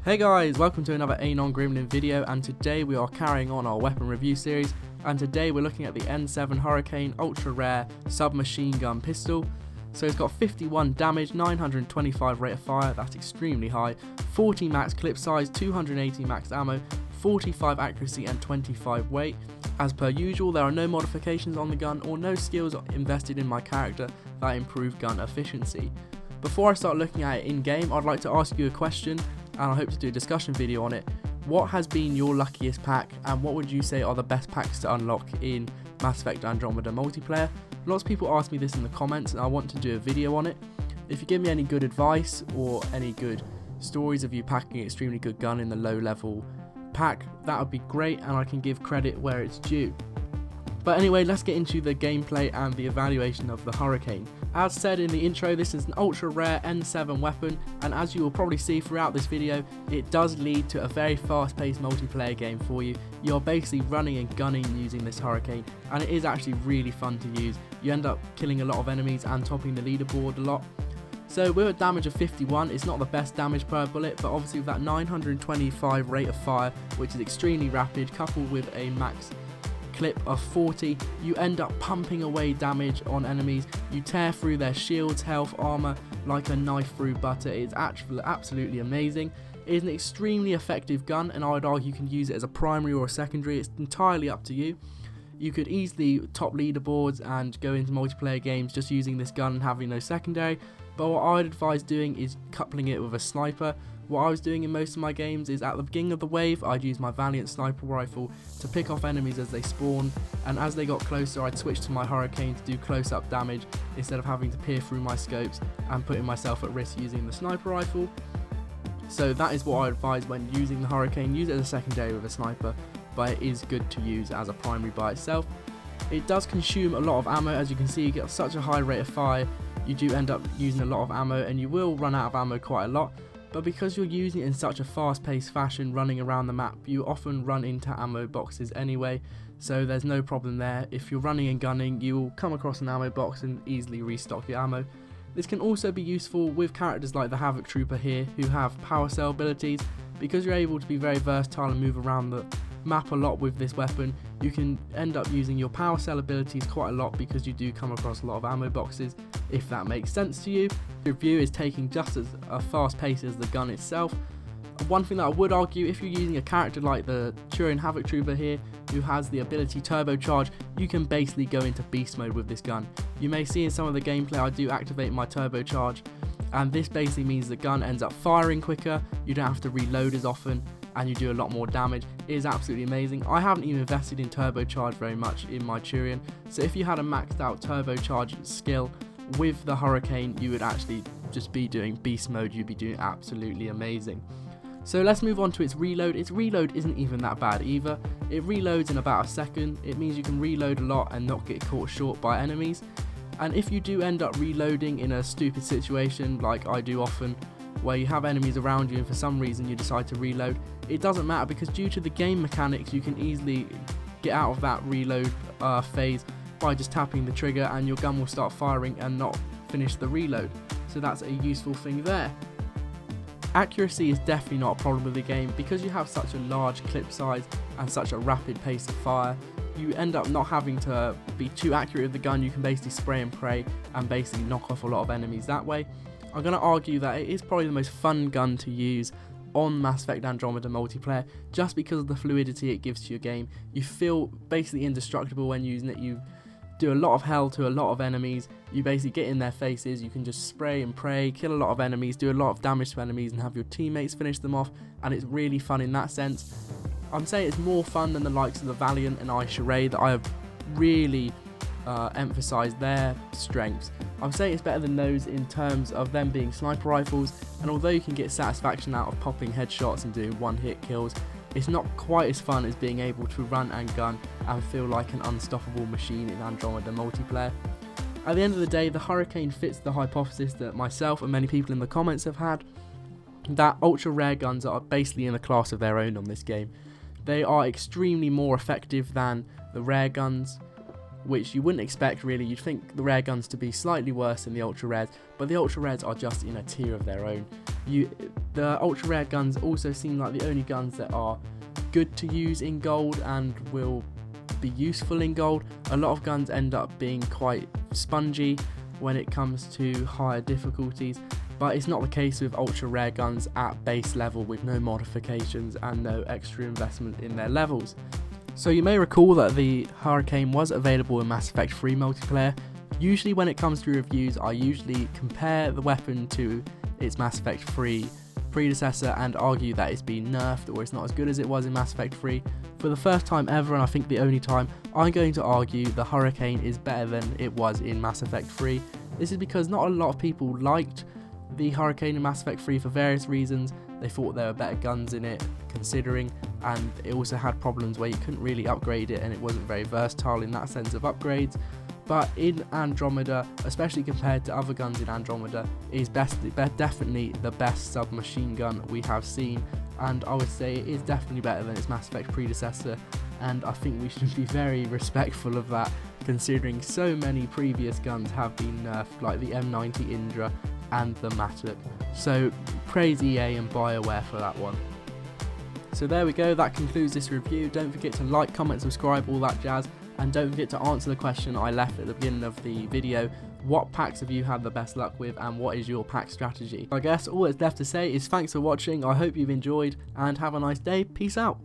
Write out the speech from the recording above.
Hey guys, welcome to another Anon Gremlin video, and today we are carrying on our weapon review series, and today we're looking at the N7 Hurricane ultra rare submachine gun pistol. So it's got 51 damage, 925 rate of fire, that's extremely high, 40 max clip size, 280 max ammo, 45 accuracy and 25 weight. As per usual, there are no modifications on the gun or no skills invested in my character that improve gun efficiency. Before I start looking at it in game, I'd like to ask you a question, and I hope to do a discussion video on it. What has been your luckiest pack, and what would you say are the best packs to unlock in Mass Effect Andromeda multiplayer? Lots of people ask me this in the comments, and I want to do a video on it. If you give me any good advice or any good stories of you packing an extremely good gun in the low level pack, that would be great, and I can give credit where it's due. But anyway, let's get into the gameplay and the evaluation of the Hurricane. As said in the intro, this is an ultra rare N7 weapon, and as you will probably see throughout this video, it does lead to a very fast paced multiplayer game for you. You're basically running and gunning using this Hurricane, and it is actually really fun to use. You end up killing a lot of enemies and topping the leaderboard a lot. So with a damage of 51, it's not the best damage per bullet, but obviously with that 925 rate of fire, which is extremely rapid, coupled with a max clip of 40, you end up pumping away damage on enemies. You tear through their shields, health, armor like a knife through butter. It's actually absolutely amazing. It is an extremely effective gun, and I would argue you can use it as a primary or a secondary. It's entirely up to you. You could easily top leaderboards and go into multiplayer games just using this gun and having no secondary, but what I'd advise doing is coupling it with a sniper. What I was doing in most of my games is at the beginning of the wave, I'd use my Valiant sniper rifle to pick off enemies as they spawn, and as they got closer, I'd switch to my Hurricane to do close-up damage instead of having to peer through my scopes and putting myself at risk using the sniper rifle. So that is what I advise when using the Hurricane. Use it as a secondary with a sniper, but it is good to use as a primary by itself. It does consume a lot of ammo. As you can see, you get such a high rate of fire, you do end up using a lot of ammo, and you will run out of ammo quite a lot. But because you're using it in such a fast-paced fashion running around the map, you often run into ammo boxes anyway, so there's no problem there. If you're running and gunning, you will come across an ammo box and easily restock your ammo. This can also be useful with characters like the Havoc Trooper here, who have power cell abilities. Because you're able to be very versatile and move around the map a lot with this weapon, you can end up using your power cell abilities quite a lot because you do come across a lot of ammo boxes, if that makes sense to you. The review is taking just as a fast pace as the gun itself. One thing that I would argue, if you're using a character like the Turin Havoc Trooper here, who has the ability turbocharge, you can basically go into beast mode with this gun. You may see in some of the gameplay I do activate my turbocharge, and this basically means the gun ends up firing quicker, you don't have to reload as often, and you do a lot more damage. It is absolutely amazing. I haven't even invested in turbocharge very much in my Turin, so if you had a maxed out turbocharge skill with the Hurricane, you would actually just be doing beast mode. You'd be doing absolutely amazing. So let's move on to its reload. Its reload isn't even that bad either. It reloads in about a second. It means you can reload a lot and not get caught short by enemies. And if you do end up reloading in a stupid situation, like I do often, where you have enemies around you and for some reason you decide to reload, it doesn't matter, because due to the game mechanics, you can easily get out of that reload phase by just tapping the trigger, and your gun will start firing and not finish the reload. So that's a useful thing there. Accuracy is definitely not a problem with the game. Because you have such a large clip size and such a rapid pace of fire, you end up not having to be too accurate with the gun. You can basically spray and pray and basically knock off a lot of enemies that way. I'm going to argue that it is probably the most fun gun to use on Mass Effect Andromeda multiplayer, just because of the fluidity it gives to your game. You feel basically indestructible when using it. You do a lot of hell to a lot of enemies. You basically get in their faces, you can just spray and pray, kill a lot of enemies, do a lot of damage to enemies, and have your teammates finish them off, and it's really fun in that sense. I'm saying it's more fun than the likes of the Valiant and Charade that I have really emphasised their strengths. I'm saying it's better than those in terms of them being sniper rifles, and although you can get satisfaction out of popping headshots and doing one-hit kills, it's not quite as fun as being able to run and gun and feel like an unstoppable machine in Andromeda multiplayer. At the end of the day, the Hurricane fits the hypothesis that myself and many people in the comments have had, that ultra rare guns are basically in a class of their own on this game. They are extremely more effective than the rare guns. which you wouldn't expect really. You'd think the rare guns to be slightly worse than the ultra rares, but the ultra rares are just in a tier of their own. The ultra rare guns also seem like the only guns that are good to use in gold and will be useful in gold. A lot of guns end up being quite spongy when it comes to higher difficulties, but it's not the case with ultra rare guns at base level with no modifications and no extra investment in their levels. So you may recall that the Hurricane was available in Mass Effect 3 multiplayer. Usually when it comes to reviews, I usually compare the weapon to its Mass Effect 3 predecessor and argue that it's been nerfed or it's not as good as it was in Mass Effect 3. For the first time ever, and I think the only time, I'm going to argue the Hurricane is better than it was in Mass Effect 3. This is because not a lot of people liked the Hurricane in Mass Effect 3 for various reasons. They thought there were better guns in it, considering, and it also had problems where you couldn't really upgrade it and it wasn't very versatile in that sense of upgrades. But in Andromeda, especially compared to other guns in Andromeda, is definitely the best submachine gun we have seen, and I would say it is definitely better than its Mass Effect predecessor, and I think we should be very respectful of that, considering so many previous guns have been nerfed, like the M90 Indra and the Matuk. So praise EA and BioWare for that one. So there we go, that concludes this review. Don't forget to like, comment, subscribe, all that jazz. And don't forget to answer the question I left at the beginning of the video. What packs have you had the best luck with, and what is your pack strategy? I guess all that's left to say is thanks for watching. I hope you've enjoyed and have a nice day. Peace out.